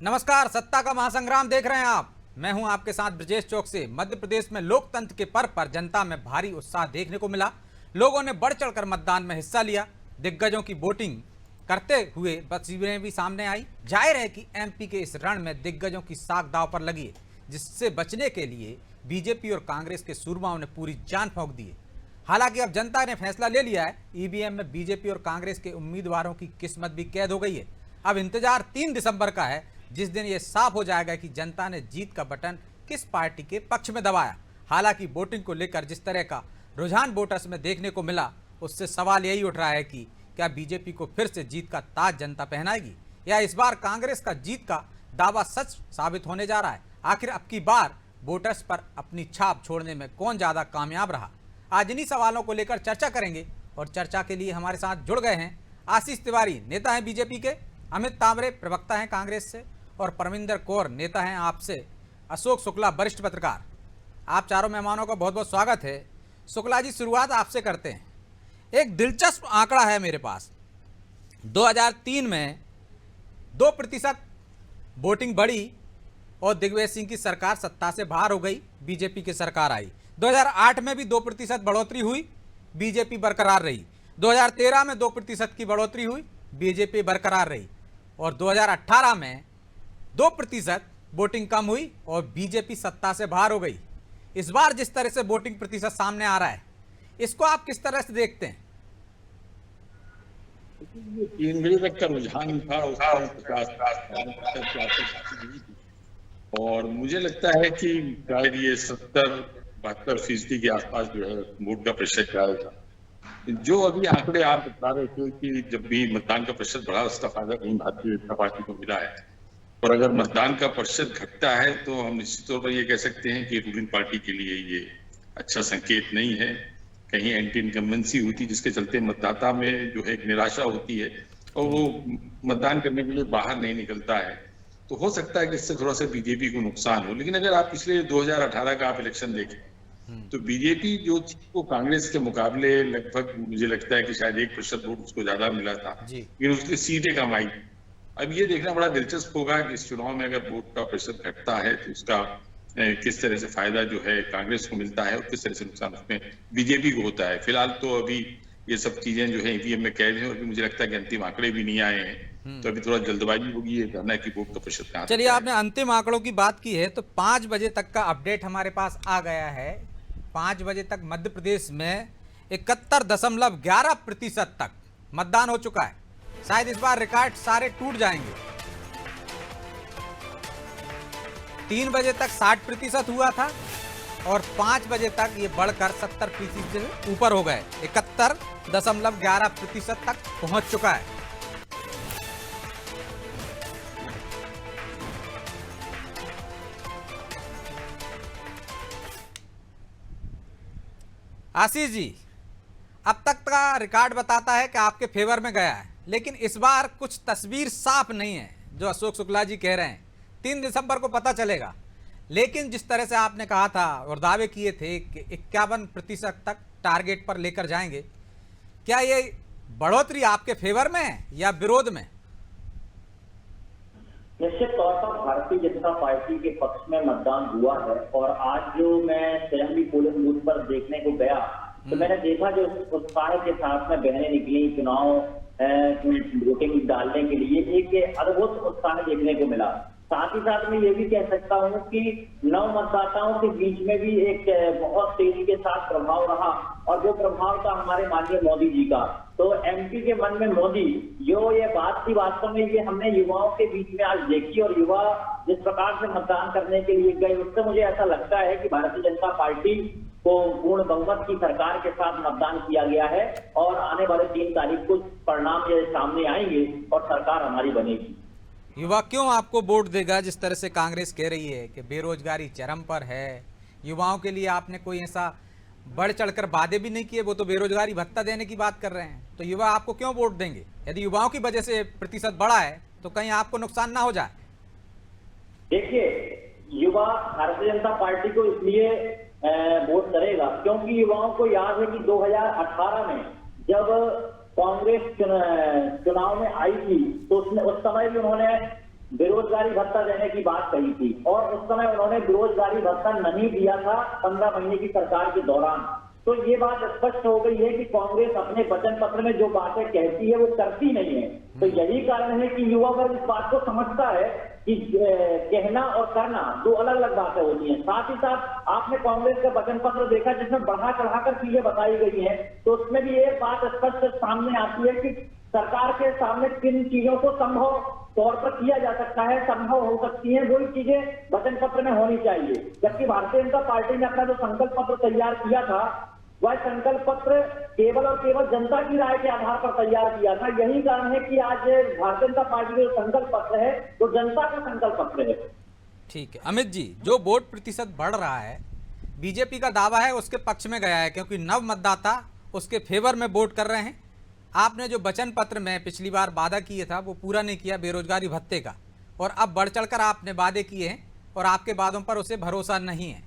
नमस्कार, सत्ता का महासंग्राम देख रहे हैं आप। मैं हूं आपके साथ ब्रजेश चौक से। मध्य प्रदेश में लोकतंत्र के पर्व पर जनता में भारी उत्साह देखने को मिला। लोगों ने बढ़ चढ़कर मतदान में हिस्सा लिया। दिग्गजों की वोटिंग करते हुए तस्वीरें भी सामने आई। जाहिर है कि एमपी के इस रण में दिग्गजों की साख दांव पर लगी है, जिससे बचने के लिए बीजेपी और कांग्रेस के सूरमाओं ने पूरी जान फूंक दी है। हालांकि अब जनता ने फैसला ले लिया है। ईवीएम में बीजेपी और कांग्रेस के उम्मीदवारों की किस्मत भी कैद हो गई है। अब इंतजार 3 दिसंबर का है, जिस दिन यह साफ हो जाएगा कि जनता ने जीत का बटन किस पार्टी के पक्ष में दबाया। हालांकि वोटिंग को लेकर जिस तरह का रुझान वोटर्स में देखने को मिला, उससे सवाल यही उठ रहा है कि क्या बीजेपी को फिर से जीत का ताज जनता पहनाएगी, या इस बार कांग्रेस का जीत का दावा सच साबित होने जा रहा है। आखिर अब की बार वोटर्स पर अपनी छाप छोड़ने में कौन ज्यादा कामयाब रहा। आज इन्हीं सवालों को लेकर चर्चा करेंगे, और चर्चा के लिए हमारे साथ जुड़ गए हैं आशीष तिवारी, नेता हैं बीजेपी के, अमित तांबरे, प्रवक्ता हैं कांग्रेस से, और परमिंदर कौर, नेता हैं आपसे, अशोक शुक्ला, वरिष्ठ पत्रकार। आप चारों मेहमानों का बहुत बहुत स्वागत है। शुक्ला जी, शुरुआत आपसे करते हैं। एक दिलचस्प आंकड़ा है मेरे पास। 2003 में 2% वोटिंग बढ़ी और दिग्विजय सिंह की सरकार सत्ता से बाहर हो गई, बीजेपी की सरकार आई। 2008 में भी 2% बढ़ोतरी हुई, बीजेपी बरकरार रही। 2013 में 2% की बढ़ोतरी हुई, बीजेपी बरकरार रही। और 2018 में 2% वोटिंग कम हुई और बीजेपी सत्ता से बाहर हो गई। इस बार जिस तरह से वोटिंग प्रतिशत सामने आ रहा है, इसको आप किस तरह से देखते हैं? 3 बजे तक का रुझान था उसका 50 और मुझे लगता है कि शायद ये 70-72% के आसपास जो है वोट का प्रतिशत जाएगा। जो अभी आंकड़े आप बता रहे थे कि जब भी मतदान का प्रतिशत बढ़ा, उसका फायदा कहीं भारतीय जनता पार्टी को मिला है, और अगर मतदान का प्रतिशत घटता है तो हम निश्चित तौर पर ये कह सकते हैं कि रूलिंग पार्टी के लिए ये अच्छा संकेत नहीं है। कहीं एंटी इनकम्बेंसी होती, जिसके चलते मतदाता में जो है एक निराशा होती है और वो मतदान करने के लिए बाहर नहीं निकलता है, तो हो सकता है कि इससे थोड़ा सा बीजेपी को नुकसान हो। लेकिन अगर आप पिछले 2018 का आप इलेक्शन देखें तो बीजेपी जो थी वो कांग्रेस के मुकाबले लगभग, मुझे लगता है कि शायद 1% वोट उसको ज्यादा मिला था, लेकिन उसकी सीटें कम आई। अब ये देखना बड़ा दिलचस्प होगा कि इस चुनाव में अगर वोट का प्रतिशत घटता है तो उसका किस तरह से फायदा जो है कांग्रेस को मिलता है और किस तरह से नुकसान उसमें बीजेपी को होता है। फिलहाल तो अभी ये सब चीजें जो है ईवीएम में कैद हैं और मुझे लगता है कि अंतिम आंकड़े भी नहीं आए हैं, तो अभी थोड़ा जल्दबाजी होगी ये कहना कि वोट का प्रतिशत कहां। चलिए, आपने अंतिम आंकड़ों की बात की है तो 5 बजे तक का अपडेट हमारे पास आ गया है। 5 बजे तक मध्य प्रदेश में 71.11% तक मतदान हो चुका है। शायद इस बार रिकॉर्ड सारे टूट जाएंगे। 3 बजे तक 60% हुआ था और 5 बजे तक ये बढ़कर 70% से ऊपर हो गए, 71.11% तक पहुंच चुका है। आशीष जी, अब तक का रिकॉर्ड बताता है कि आपके फेवर में गया है, लेकिन इस बार कुछ तस्वीर साफ नहीं है जो अशोक शुक्ला जी कह रहे हैं। 3 दिसंबर को पता चलेगा। लेकिन जिस तरह से आपने कहा था और दावे किए थे कि 51% तक टारगेट पर लेकर जाएंगे, क्या ये बढ़ोतरी आपके फेवर में है या विरोध में? निश्चित तौर पर भारतीय जनता पार्टी के पक्ष में मतदान हुआ है। और आज जो मैं स्वयं भी पोलिंग बूथ पर देखने को गया तो मैंने देखा जो उत्साह के साथ में बहनें निकली चुनाव वोटिंग डालने के लिए, एक अद्भुत उत्साह देखने को मिला। साथ ही साथ मैं ये भी कह सकता हूँ कि नव मतदाताओं के बीच में भी एक बहुत तेजी के साथ प्रभाव रहा, और वो प्रभाव था हमारे माननीय मोदी जी का। तो एमपी के मन में मोदी, जो ये बात थी वास्तव में ये हमने युवाओं के बीच में आज देखी, और युवा जिस प्रकार से मतदान करने के लिए गए, उससे मुझे ऐसा लगता है कि भारतीय जनता पार्टी को पूर्ण बहुमत की सरकार के साथ मतदान किया गया है, और आने वाले 3 तारीख को परिणाम ये सामने आएंगे और सरकार हमारी बनेगी। युवा क्यों आपको वोट देगा? जिस तरह से कांग्रेस कह रही है कि बेरोजगारी चरम पर है, युवाओं के लिए आपने कोई ऐसा बढ़ चढ़कर वादे भी नहीं किए, वो तो बेरोजगारी भत्ता देने की बात कर रहे हैं। तो युवा आपको क्यों वोट देंगे? यदि युवाओं की वजह से प्रतिशत बढ़ा है तो कहीं आपको नुकसान ना हो जाए। देखिए, युवा भारतीय जनता पार्टी को इसलिए वोट करेगा क्योंकि युवाओं को याद है कि 2018 में जब कांग्रेस चुनाव में आई थी तो उसमें उस समय भी उन्होंने बेरोजगारी भत्ता देने की बात कही थी और उस समय उन्होंने बेरोजगारी भत्ता नहीं दिया था 15 महीने की सरकार के दौरान। तो ये बात स्पष्ट हो गई है कि कांग्रेस अपने वचन पत्र में जो बातें कहती है वो करती नहीं है। तो यही कारण है कि युवा वर्ग इस बात को समझता है कि कहना और करना दो अलग अलग बातें होती हैं। साथ ही साथ आपने कांग्रेस का वचन पत्र देखा जिसमें बढ़ा चढ़ाकर चीजें बताई गई हैं, तो उसमें भी एक बात स्पष्ट सामने आती है कि सरकार के सामने किन चीजों को संभव तौर पर किया जा सकता है, संभव हो सकती है, वही चीजें वचन पत्र में होनी चाहिए। जबकि भारतीय जनता पार्टी ने अपना जो संकल्प पत्र तैयार किया था वह संकल्प पत्र केवल और केवल जनता की राय के आधार पर तैयार किया था। यही कारण है कि आज भारतीय जनता पार्टी का जो संकल्प पत्र है वो जनता का संकल्प पत्र है। ठीक है अमित जी, जो वोट प्रतिशत बढ़ रहा है बीजेपी का दावा है उसके पक्ष में गया है क्योंकि नव मतदाता उसके फेवर में वोट कर रहे हैं। आपने जो वचन पत्र में पिछली बार वादा किए था वो पूरा नहीं किया बेरोजगारी भत्ते का, और अब बढ़ चढ़कर आपने वादे किए हैं और आपके वादों पर उसे भरोसा नहीं है।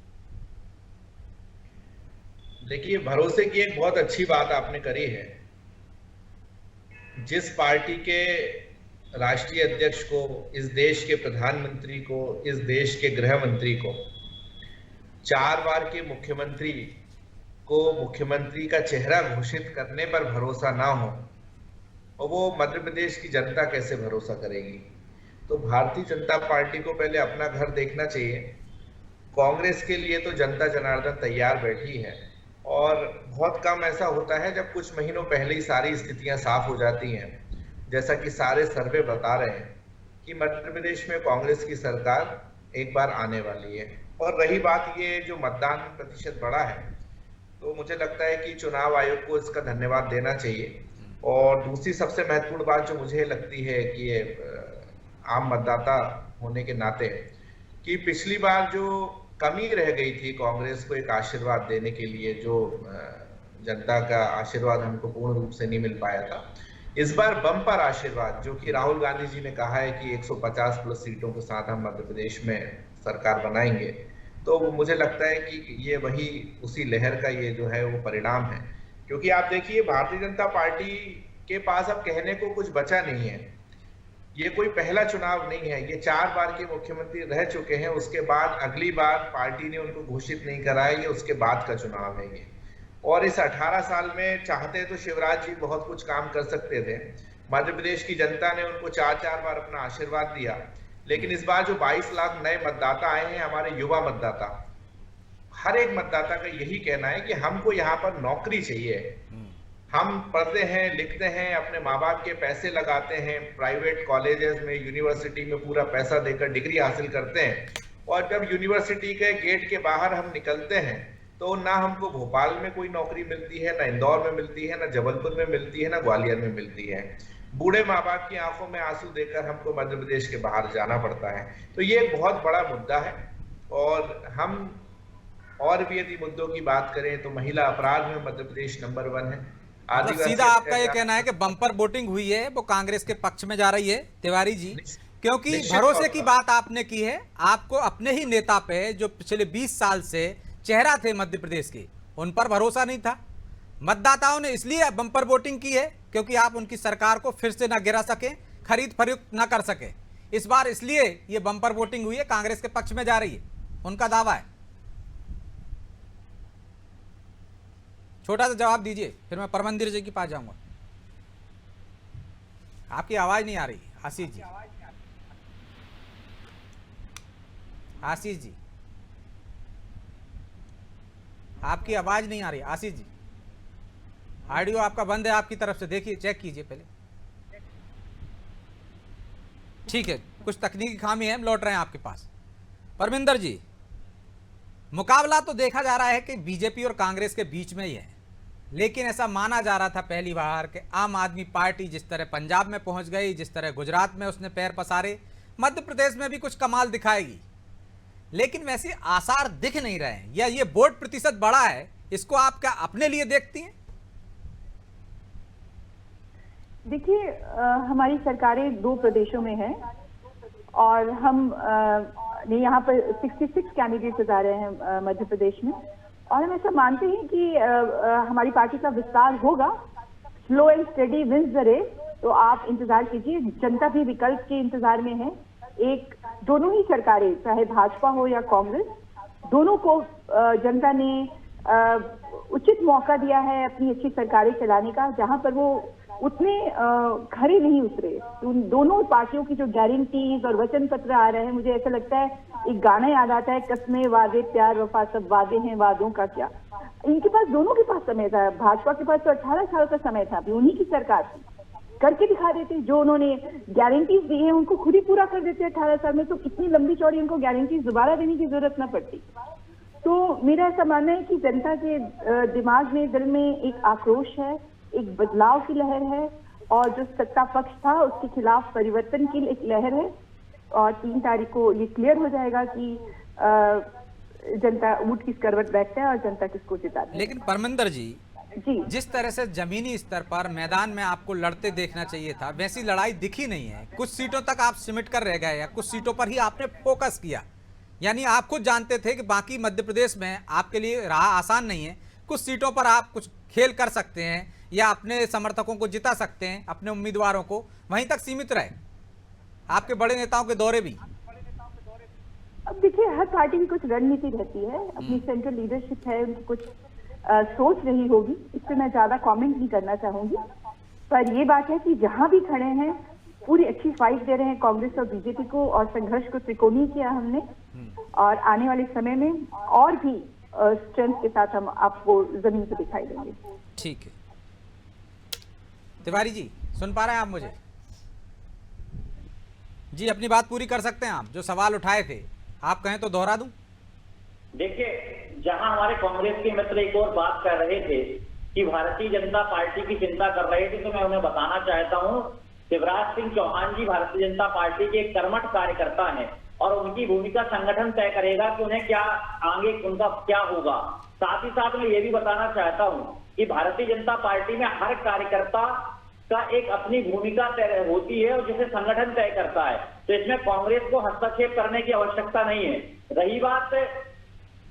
देखिए, भरोसे की एक बहुत अच्छी बात आपने करी है। जिस पार्टी के राष्ट्रीय अध्यक्ष को, इस देश के प्रधानमंत्री को, इस देश के गृह मंत्री को 4 बार के मुख्यमंत्री को मुख्यमंत्री का चेहरा घोषित करने पर भरोसा ना हो, और वो मध्य प्रदेश की जनता कैसे भरोसा करेगी। तो भारतीय जनता पार्टी को पहले अपना घर देखना चाहिए। कांग्रेस के लिए तो जनता जनार्दन तैयार बैठी है, और बहुत कम ऐसा होता है जब कुछ महीनों पहले ही सारी स्थितियां साफ हो जाती हैं। जैसा कि सारे सर्वे बता रहे हैं कि मध्य प्रदेश में कांग्रेस की सरकार एक बार आने वाली है। और रही बात ये जो मतदान प्रतिशत बढ़ा है, तो मुझे लगता है कि चुनाव आयोग को इसका धन्यवाद देना चाहिए। और दूसरी सबसे महत्वपूर्ण बात जो मुझे लगती है कि ये आम मतदाता होने के नाते कि पिछली बार जो कमी रह गई थी कांग्रेस को एक आशीर्वाद देने के लिए, जो जनता का आशीर्वाद हमको पूर्ण रूप से नहीं मिल पाया था, इस बार बम्पर आशीर्वाद जो कि राहुल गांधी जी ने कहा है कि 150 प्लस सीटों के साथ हम मध्य प्रदेश में सरकार बनाएंगे, तो मुझे लगता है कि ये वही उसी लहर का ये जो है वो परिणाम है। क्योंकि आप देखिए, भारतीय जनता पार्टी के पास अब कहने को कुछ बचा नहीं है। ये कोई पहला चुनाव नहीं है, ये 4 बार के मुख्यमंत्री रह चुके हैं। उसके बाद अगली बार पार्टी ने उनको घोषित नहीं करा है, ये उसके बाद का चुनाव है ये। और इस 18 साल में चाहते तो शिवराज जी बहुत कुछ काम कर सकते थे। मध्य प्रदेश की जनता ने उनको 4 बार अपना आशीर्वाद दिया, लेकिन इस बार जो 22 लाख नए मतदाता आए हैं, हमारे युवा मतदाता, हर एक मतदाता का यही कहना है कि हमको यहाँ पर नौकरी चाहिए। हम पढ़ते हैं, लिखते हैं, अपने माँ बाप के पैसे लगाते हैं, प्राइवेट कॉलेजेस में, यूनिवर्सिटी में पूरा पैसा देकर डिग्री हासिल करते हैं, और जब यूनिवर्सिटी के गेट के बाहर हम निकलते हैं तो ना हमको भोपाल में कोई नौकरी मिलती है, ना इंदौर में मिलती है, ना जबलपुर में मिलती है, ना ग्वालियर में मिलती है। बूढ़े माँ बाप की आंखों में आंसू देकर हमको मध्य प्रदेश के बाहर जाना पड़ता है। तो ये एक बहुत बड़ा मुद्दा है। और हम और भी यदि मुद्दों की बात करें तो महिला अपराध में मध्य प्रदेश नंबर 1 है। सीधा आपका ये कहना है कि बम्पर वोटिंग हुई है वो कांग्रेस के पक्ष में जा रही है तिवारी जी, क्योंकि भरोसे की बात आपने की है। आपको अपने ही नेता पे जो पिछले 20 साल से चेहरा थे मध्य प्रदेश के, उन पर भरोसा नहीं था। मतदाताओं ने इसलिए बम्पर वोटिंग की है क्योंकि आप उनकी सरकार को फिर से न गिरा सके, खरीद फरोख्त न कर सके। इस बार इसलिए ये बम्पर वोटिंग हुई है, कांग्रेस के पक्ष में जा रही है, उनका दावा है। छोटा सा जवाब दीजिए, फिर मैं परमंदिर जी के पास जाऊंगा। आपकी आवाज नहीं आ रही आशीष जी। आशीष जी, आपकी आवाज नहीं आ रही आशीष जी। ऑडियो आपका बंद है आपकी तरफ से, देखिए, चेक कीजिए पहले। ठीक है, कुछ तकनीकी खामी है, हम लौट रहे हैं आपके पास। परमिंदर जी, मुकाबला तो देखा जा रहा है कि बीजेपी और कांग्रेस के बीच में ही है, लेकिन ऐसा माना जा रहा था पहली बार कि आम आदमी पार्टी जिस तरह पंजाब में पहुंच गई, जिस तरह गुजरात में उसने पैर पसारे, मध्य प्रदेश में भी कुछ कमाल दिखाएगी, लेकिन वैसे आसार दिख नहीं रहे हैं। या ये वोट प्रतिशत बढ़ा है, इसको आप क्या अपने लिए देखती हैं? देखिए, हमारी सरकारें 2 प्रदेशों में हैं और हम यहाँ पर 66 कैंडिडेट्स बता रहे हैं मध्य प्रदेश में, और हम ऐसा मानते हैं कि हमारी पार्टी का विस्तार होगा। Slow and steady wins the race. तो आप इंतजार कीजिए, जनता भी विकल्प के इंतजार में है। एक दोनों ही सरकारें, चाहे भाजपा हो या कांग्रेस, दोनों को जनता ने उचित मौका दिया है अपनी अच्छी सरकारें चलाने का, जहां पर वो उतने खरे नहीं उतरे। उन दोनों पार्टियों की जो गारंटीज और वचन पत्र आ रहे हैं, मुझे ऐसा लगता है एक गाना याद आता है, कस्में वादे प्यार वफा सब वादे हैं, वादों का क्या। इनके पास, दोनों के पास समय था। भाजपा के पास तो 18 साल का समय था, अभी उन्हीं की सरकार थी, करके दिखा देते। जो उन्होंने गारंटीज दी है उनको खुद ही पूरा कर देते 18 साल में, तो इतनी लंबी चौड़ी उनको गारंटीज दोबारा देने की जरूरत न पड़ती। तो मेरा ऐसा मानना है कि जनता के दिमाग में, दिल में एक आक्रोश है, एक बदलाव की लहर है, और जो सत्ता पक्ष था उसके खिलाफ परिवर्तन की एक लहर है। और 3 तारीख को ये क्लियर हो जाएगा कि जनता ऊंट किस करवट बैठता है और जनता किसको जिताती है। लेकिन परमिंदर जी, जिस तरह से जमीनी स्तर पर मैदान में आपको लड़ते देखना चाहिए था, वैसी लड़ाई दिखी नहीं है। कुछ सीटों तक आप सिमट कर रह गए, या कुछ सीटों पर ही आपने फोकस किया। यानी आप खुद जानते थे कि बाकी मध्य प्रदेश में आपके लिए राह आसान नहीं है, कुछ सीटों पर आप कुछ खेल कर सकते हैं या अपने समर्थकों को जिता सकते हैं, अपने उम्मीदवारों को, वहीं तक सीमित रहे। आपके बड़े नेताओं के दौरे भी। अब देखिए, हर पार्टी की कुछ रणनीति रहती है, अपनी सेंट्रल लीडरशिप है, उनकी कुछ सोच रही होगी, इस पर मैं ज्यादा कमेंट नहीं करना चाहूंगी। पर ये बात है कि जहां भी खड़े हैं पूरी अच्छी फाइट दे रहे हैं कांग्रेस और बीजेपी को, और संघर्ष को त्रिकोणीय किया हमने, और आने वाले समय में और भी स्ट्रेंथ के साथ हम आपको जमीन पर दिखाई देंगे। ठीक है तिवारी जी, सुन पा रहे हैं आप मुझे? जी, अपनी बात पूरी कर सकते हैं आप, जो सवाल उठाए थे आप कहें तो दोहरा दूं। देखिए, जहां हमारे कांग्रेस के मित्र एक और बात कर रहे थे कि भारतीय जनता पार्टी की चिंता कर रहे थे, तो मैं उन्हें बताना चाहता हूं, शिवराज सिंह चौहान जी भारतीय जनता पार्टी के एक कर्मठ कार्यकर्ता हैं, और उनकी भूमिका संगठन तय करेगा कि उन्हें क्या आगे उनका क्या होगा। साथ ही साथ मैं ये भी बताना चाहता हूं कि भारतीय जनता पार्टी में हर कार्यकर्ता का एक अपनी भूमिका तय होती है और जिसे संगठन तय करता है, तो इसमें कांग्रेस को हस्तक्षेप करने की आवश्यकता नहीं है। रही बात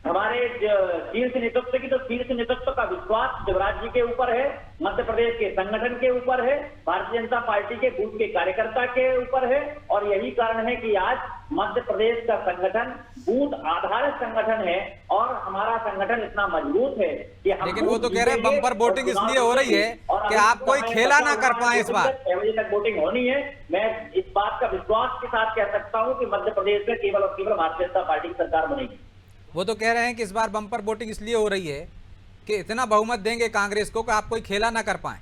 हमारे शीर्ष नेतृत्व की, तो शीर्ष नेतृत्व का विश्वास शिवराज जी के ऊपर है, मध्य प्रदेश के संगठन के ऊपर है, भारतीय जनता पार्टी के बूथ के कार्यकर्ता के ऊपर है, और यही कारण है कि आज मध्य प्रदेश का संगठन बूथ आधारित संगठन है, और हमारा संगठन इतना मजबूत है कि हम। लेकिन वो तो कह रहे हैं बम्पर वोटिंग इसलिए हो रही है कि आप कोई खेला ना कर पाए इस बार। 6 बजे तक वोटिंग होनी है। मैं इस बात का विश्वास के साथ कह सकता हूँ कि मध्य प्रदेश में केवल और केवल भारतीय जनता पार्टी की सरकार बनेगी। वो तो कह रहे हैं कि इस बार बम्पर वोटिंग इसलिए हो रही है कि इतना बहुमत देंगे कांग्रेस को कि आप कोई खेला ना कर पाए।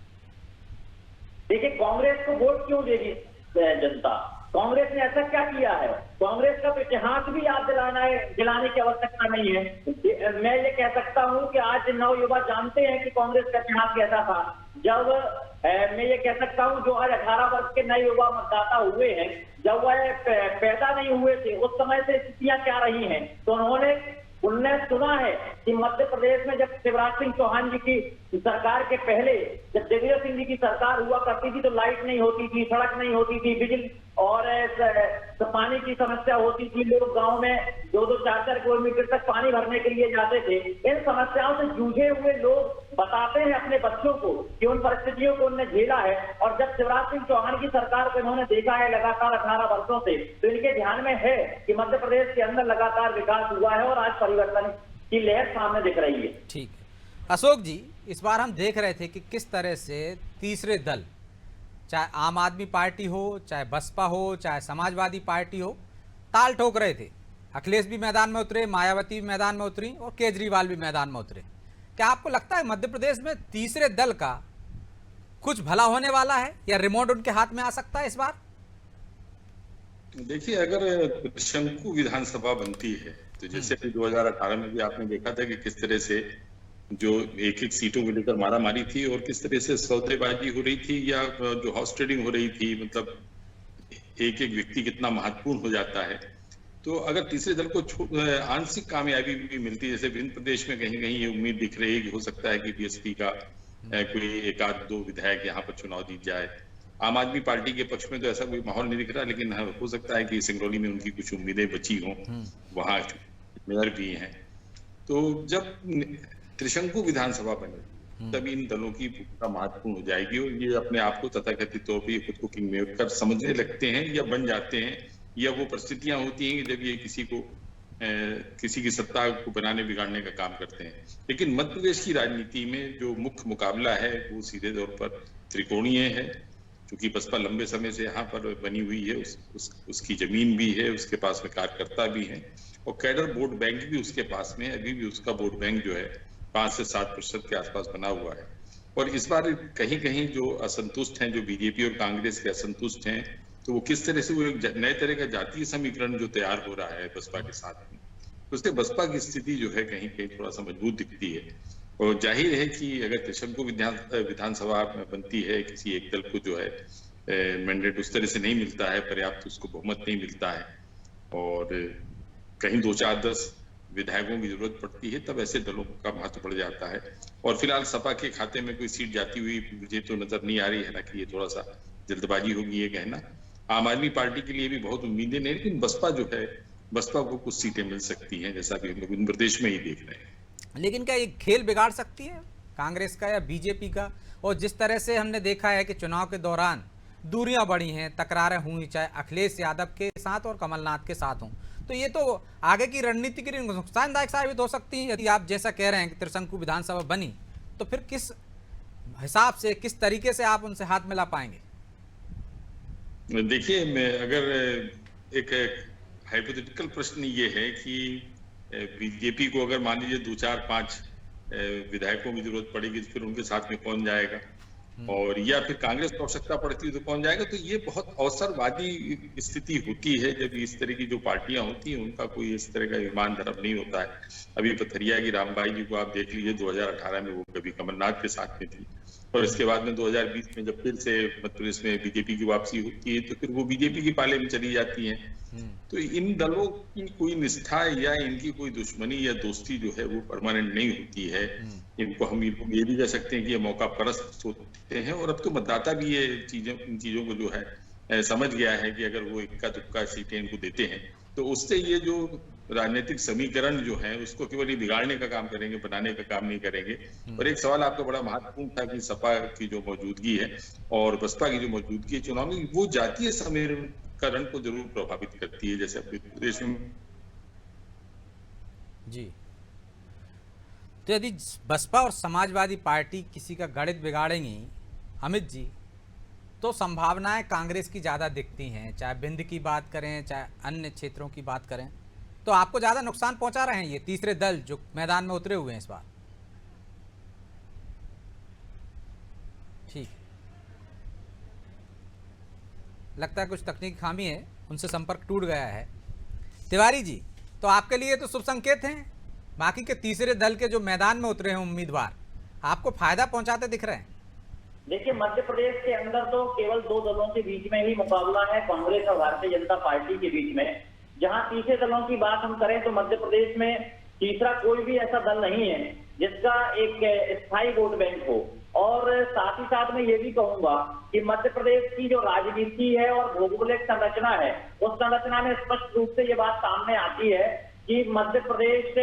देखिए, कांग्रेस को वोट क्यों देगी जनता? कांग्रेस ने ऐसा क्या किया है? कांग्रेस का तो इतिहास भी याद दिलाने की आवश्यकता नहीं है। मैं ये कह सकता हूं कि आज नव युवा जानते हैं कि कांग्रेस का इतिहास कैसा था। जब मैं ये कह सकता हूं, जो आज 18 वर्ष के नए युवा मतदाता हुए हैं, जब वह पैदा नहीं हुए थे उस समय से स्थितियां क्या रही हैं, तो उन्होंने सुना है कि मध्य प्रदेश में जब शिवराज सिंह चौहान जी की सरकार के पहले, जब दिग्विजय सिंह जी की सरकार हुआ करती थी, तो लाइट नहीं होती थी, सड़क नहीं होती थी, बिजली और पानी की समस्या होती थी। लोग गांव में 2-2, 4-4 किलोमीटर तक पानी भरने के लिए जाते थे। इन समस्याओं से जूझे हुए लोग बताते हैं अपने बच्चों को कि उन परिस्थितियों को उन्होंने झेला है, और जब शिवराज सिंह चौहान की सरकार को इन्होंने देखा है लगातार 18 वर्षों से, तो इनके ध्यान में है कि मध्य प्रदेश के अंदर लगातार विकास हुआ है और आज परिवर्तन की लहर सामने दिख रही है। ठीक है अशोक जी, इस बार हम देख रहे थे कि किस तरह से तीसरे दल, चाहे आम आदमी पार्टी हो, चाहे बसपा हो, चाहे समाजवादी पार्टी हो, ताल ठोक रहे थे। अखिलेश भी मैदान में उतरे, मायावती भी मैदान में उतरी और केजरीवाल भी मैदान में उतरे। क्या आपको लगता है मध्य प्रदेश में तीसरे दल का कुछ भला होने वाला है, या रिमोट उनके हाथ में आ सकता है इस बार? देखिए, अगर शंकु विधानसभा बनती है तो जैसे 2018 में भी आपने देखा था कि किस तरह से जो एक सीटों को लेकर मारामारी थी और किस तरह से सौदेबाजी हो रही थी, या जो हॉर्स ट्रेडिंग हो रही थी, मतलब एक व्यक्ति कितना महत्वपूर्ण हो जाता है। तो अगर तीसरे दल को आंशिक कामयाबी भी मिलती है, जैसे विभिन्न प्रदेश में कहीं कहीं ये उम्मीद दिख रही है कि हो सकता है कि बीएसपी का कोई 1-2 विधायक यहाँ पर चुनाव जीत जाए। आम आदमी पार्टी के पक्ष में तो ऐसा कोई माहौल नहीं दिख रहा, लेकिन हो सकता है कि सिंगरौली में उनकी कुछ उम्मीदें बची हों, वहाँ मेयर भी हैं। तो जब त्रिशंकु विधानसभा बने तब इन दलों की भूमिका महत्वपूर्ण हो जाएगी, और ये अपने आप को तथाकथित तौर पर खुद को किंग मेकर समझने लगते हैं या बन जाते हैं, या वो परिस्थितियां होती हैं जब ये किसी की सत्ता को बनाने बिगाड़ने का काम करते हैं। लेकिन मध्य प्रदेश की राजनीति में जो मुख्य मुकाबला है वो सीधे तौर पर त्रिकोणीय है, क्योंकि बसपा लंबे समय से यहाँ पर बनी हुई है, उसकी जमीन भी है, उसके पास में कार्यकर्ता भी हैं और कैडर वोट बैंक भी उसके पास में, अभी भी उसका वोट बैंक जो है 5 से 7% के आसपास बना हुआ है। और इस बार कहीं कहीं जो असंतुष्ट हैं, जो बीजेपी और कांग्रेस के असंतुष्ट हैं, तो वो किस तरह से वो एक नए तरह का जातीय समीकरण जो तैयार हो रहा है बसपा के साथ में, तो उससे बसपा की स्थिति जो है कहीं कहीं थोड़ा सा मजबूत दिखती है। और जाहिर है कि अगर त्रिशंकु विधानसभा बनती है, किसी एक दल को जो है मैंडेट उस तरह से नहीं मिलता है, पर्याप्त उसको बहुमत नहीं मिलता है और कहीं 2, 4, 10 विधायकों की जरूरत पड़ती है, तब ऐसे दलों का महत्व बढ़ जाता है। और फिलहाल सपा के खाते में कोई सीट जाती हुई मुझे तो नजर नहीं आ रही है, हालांकि ये थोड़ा सा जल्दबाजी होगी ये कहना। आम आदमी पार्टी के लिए भी बहुत उम्मीदें नहीं, लेकिन बसपा जो है, बसपा को कुछ सीटें मिल सकती हैं, जैसा कि हम लोग इन प्रदेश में ही देख रहे हैं। लेकिन क्या ये खेल बिगाड़ सकती है कांग्रेस का या बीजेपी का? और जिस तरह से हमने देखा है कि चुनाव के दौरान दूरियां बढ़ी हैं, तकरारें हुई, चाहे अखिलेश यादव के साथ और कमलनाथ के साथ हों, तो ये तो आगे की रणनीति के लिए नुकसानदायक साबित हो सकती है। यदि आप जैसा कह रहे हैं कि त्रिशंकु विधानसभा बनी, तो फिर किस हिसाब से, किस तरीके से आप उनसे हाथ मिला पाएंगे? देखिए, मैं अगर एक हाइपोथेटिकल प्रश्न ये है कि बीजेपी को अगर मान लीजिए 2, 4, 5 विधायकों की जरूरत पड़ेगी तो फिर उनके साथ में कौन जाएगा, और या फिर कांग्रेस को आवश्यकता पड़ती है तो कौन जाएगा। तो ये बहुत अवसरवादी स्थिति होती है जब इस तरह की जो पार्टियां होती हैं उनका कोई इस तरह का ईमान धर्म नहीं होता है। अभी पथरिया की रामबाई जी को आप देख लीजिए, 2018 में वो कभी कमलनाथ के साथ में थी और इसके बाद में 2020 में जब फिर से मध्य प्रदेश में बीजेपी की वापसी होती है तो फिर वो बीजेपी की पाले में चली जाती है। तो इन दलों की कोई निष्ठा या इनकी कोई दुश्मनी या दोस्ती जो है वो परमानेंट नहीं होती है। इनको हम ये भी कह सकते हैं कि ये मौका परस्त होते हैं और अब तो मतदाता भी ये इन चीजों को जो है समझ गया है कि अगर वो इक्का दुक्का सीटें इनको देते हैं तो उससे ये जो राजनीतिक समीकरण जो है उसको केवल ये बिगाड़ने का काम करेंगे, बनाने का काम नहीं करेंगे। और एक सवाल आपका बड़ा महत्वपूर्ण था कि सपा की जो मौजूदगी है और बसपा की जो मौजूदगी है चुनाव में, वो जातीय समीकरण को जरूर प्रभावित करती है, जैसे अपने प्रदेश में जी। तो यदि बसपा और समाजवादी पार्टी किसी का गणित बिगाड़ेंगी अमित जी, तो संभावनाएं कांग्रेस की ज़्यादा दिखती हैं, चाहे बिंद की बात करें चाहे अन्य क्षेत्रों की बात करें। तो आपको ज़्यादा नुकसान पहुंचा रहे हैं ये तीसरे दल जो मैदान में उतरे हुए हैं इस बार? ठीक, लगता है कुछ तकनीकी खामी है, उनसे संपर्क टूट गया है। तिवारी जी, तो आपके लिए तो शुभ संकेत हैं, बाकी के तीसरे दल के जो मैदान में उतरे हैं उम्मीदवार आपको फायदा पहुंचाते दिख रहे हैं? देखिए, मध्य प्रदेश के अंदर तो केवल 2 दलों के बीच में ही मुकाबला है, कांग्रेस और भारतीय जनता पार्टी के बीच में। जहां तीसरे दलों की बात हम करें तो मध्य प्रदेश में तीसरा कोई भी ऐसा दल नहीं है जिसका एक स्थायी वोट बैंक हो। और साथ ही साथ मैं ये भी कहूंगा कि मध्य प्रदेश की जो राजनीति है और भौगोलिक संरचना है, उस संरचना में स्पष्ट रूप से ये बात सामने आती है कि मध्य प्रदेश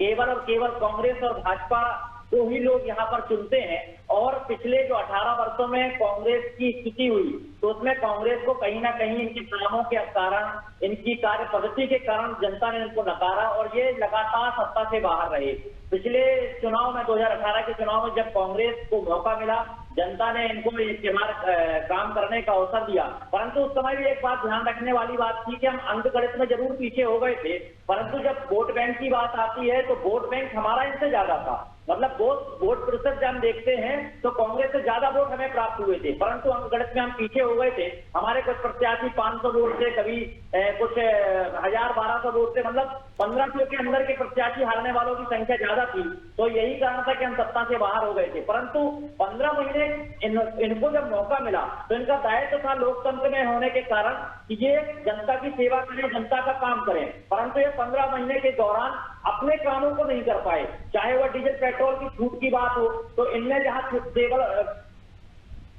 केवल और केवल कांग्रेस और भाजपा को ही लोग यहाँ पर चुनते हैं। और पिछले जो 18 वर्षों में कांग्रेस की स्थिति हुई तो उसमें कांग्रेस को कहीं ना कहीं इनके कामों के कारण, इनकी कार्य पद्धति के कारण जनता ने इनको नकारा और ये लगातार सत्ता से बाहर रहे। पिछले चुनाव में 2018 के चुनाव में जब कांग्रेस को मौका मिला, जनता ने इनको इस्तेमाल काम करने का अवसर दिया, परंतु उस समय भी एक बात ध्यान रखने वाली बात थी कि हम अंकगणित में जरूर पीछे हो गए थे, परंतु जब वोट बैंक की बात आती है तो वोट बैंक हमारा इनसे ज्यादा था। मतलब वोट प्रतिशत जब हम देखते हैं तो कांग्रेस से ज्यादा वोट हमें प्राप्त हुए थे, परंतु अंकगणित में हम पीछे हो गए थे। हमारे कुछ प्रत्याशी 500 वोट से, कभी कुछ 1000-1200 वोट से, मतलब 1500 के अंदर के प्रत्याशी हारने वालों की संख्या ज्यादा थी। तो यही कारण था कि हम सत्ता से बाहर हो गए थे। परंतु 15 महीने इनको जब मौका मिला तो इनका दायित्व था लोकतंत्र में होने के कारण कि ये जनता की सेवा करें, जनता का काम करें, परंतु ये 15 महीने के दौरान अपने कामों को नहीं कर पाए। चाहे वह डीजल पेट्रोल की छूट की बात हो तो इनने जहां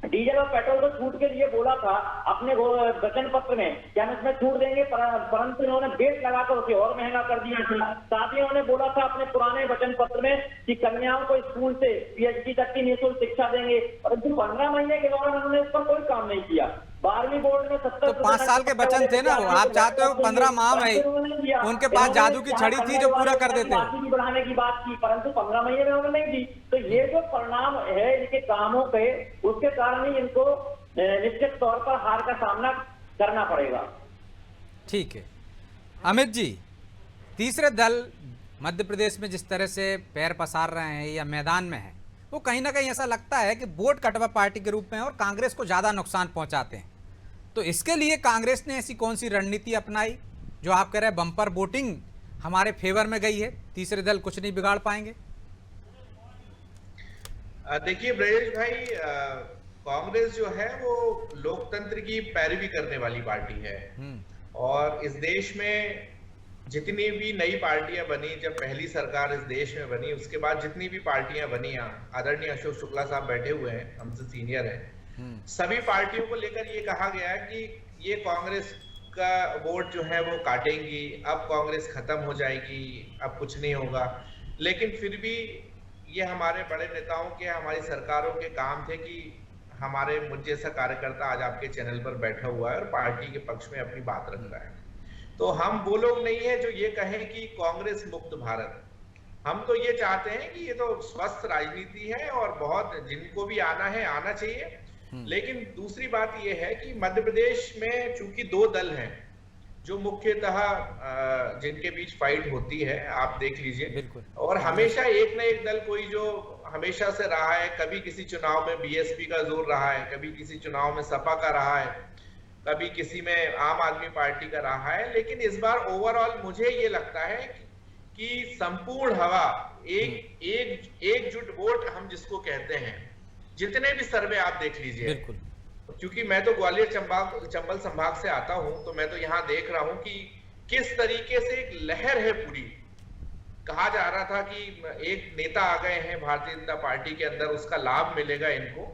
डीजल और पेट्रोल को छूट के लिए बोला था अपने वचन पत्र में कि हम इसमें छूट देंगे, परंतु इन्होंने बेट लगाकर उसे और महंगा कर दिया था। साथ ही उन्होंने बोला था अपने पुराने वचन पत्र में कि कन्याओं को स्कूल से पीएचडी तक की निःशुल्क शिक्षा देंगे, परंतु 15 महीने के दौरान उन्होंने इस पर कोई काम नहीं किया। 12वीं बोर्ड में 70 तो 5 साल के बचन थे ना वो, आप चाहते हो 15 माह में ही उनके पास जादू की छड़ी थी जो पूरा कर देते हो। बढ़ाने की बात की, परंतु 15 महीने में उन्होंने नहीं दी। तो ये जो परिणाम है इनके कामों पे, उसके कारण ही इनको निश्चित तौर पर हार का सामना करना पड़ेगा। ठीक है अमित जी, तीसरे दल मध्य प्रदेश में जिस तरह से पैर पसार रहे हैं या मैदान में है, वो कहीं ना कहीं ऐसा लगता है कि वोट कटवा पार्टी के रूप में और कांग्रेस को ज़्यादा नुकसान पहुंचाते हैं। तो इसके लिए कांग्रेस ने ऐसी कौन सी रणनीति अपनाई जो आप कह रहे हैं बम्पर वोटिंग हमारे फेवर में गई है, तीसरे दल कुछ नहीं बिगाड़ पाएंगे? देखिए ब्रजेश भाई, कांग्रेस जो है वो लोकतंत्र की पैरवी करने वाली पार्टी है। और इस देश में जितनी भी नई पार्टियां बनी, जब पहली सरकार इस देश में बनी, उसके बाद जितनी भी पार्टियां बनी, आदरणीय अशोक शुक्ला साहब बैठे हुए हैं, हमसे सीनियर हैं, सभी पार्टियों को लेकर ये कहा गया है कि ये कांग्रेस का वोट जो है वो काटेंगी, अब कांग्रेस खत्म हो जाएगी, अब कुछ नहीं होगा। लेकिन फिर भी ये हमारे बड़े नेताओं के, हमारी सरकारों के काम थे कि हमारे मुझ जैसा कार्यकर्ता आज आपके चैनल पर बैठा हुआ है और पार्टी के पक्ष में अपनी बात रख रहा है। तो हम वो लोग नहीं है जो ये कहें कि कांग्रेस मुक्त भारत। हम तो ये चाहते हैं कि ये तो स्वस्थ राजनीति है और बहुत जिनको भी आना है आना चाहिए। लेकिन दूसरी बात ये है कि मध्य प्रदेश में चूंकि दो दल हैं जो मुख्यतः जिनके बीच फाइट होती है, आप देख लीजिए, और हमेशा एक न एक दल कोई जो हमेशा से रहा है, कभी किसी चुनाव में बीएसपी का जोर रहा है, कभी किसी चुनाव में सपा का रहा है, कभी किसी में आम आदमी पार्टी का रहा है। लेकिन इस बार ओवरऑल मुझे ये लगता है कि संपूर्ण हवा एकजुट वोट हम जिसको कहते हैं, जितने भी सर्वे आप देख लीजिए, क्योंकि मैं तो ग्वालियर चंबल संभाग से आता हूं, तो मैं तो यहाँ देख रहा हूं कि किस तरीके से एक लहर है पूरी। कहा जा रहा था कि एक नेता आ गए हैं भारतीय जनता पार्टी के अंदर, उसका लाभ मिलेगा इनको,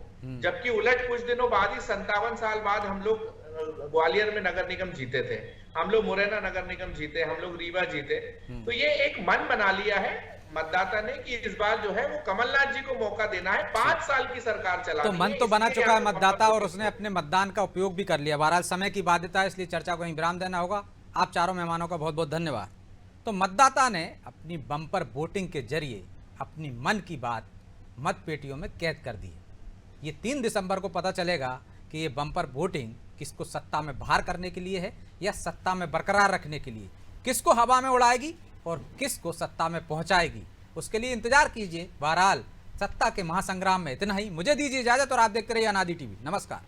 जबकि उलट कुछ दिनों बाद ही 57 साल बाद हम लोग ग्वालियर में नगर निगम जीते थे, हम लोग मुरैना नगर निगम जीते, हम लोग रीवा जीते। तो ये एक मन बना लिया है मतदाता ने कि इस बार जो है वो कमलनाथ जी को मौका देना है, 5 साल की सरकार चला। तो मन तो बना चुका है मतदाता और उसने अपने मतदान का उपयोग भी कर लिया। बहरहाल समय की बाध्यता है, इसलिए चर्चा को यहीं विराम देना होगा। आप चारों मेहमानों का बहुत बहुत धन्यवाद। तो मतदाता ने अपनी बम्पर वोटिंग के जरिए अपनी मन की बात मत पेटियों में कैद कर दी। ये 3 दिसंबर को पता चलेगा कि ये बम्पर वोटिंग किसको सत्ता में बाहर करने के लिए है या सत्ता में बरकरार रखने के लिए, किसको हवा में उड़ाएगी और किसको सत्ता में पहुंचाएगी। उसके लिए इंतजार कीजिए। बहरहाल सत्ता के महासंग्राम में इतना ही। मुझे दीजिए इजाजत और आप देखते रहिए अनादि टीवी। नमस्कार।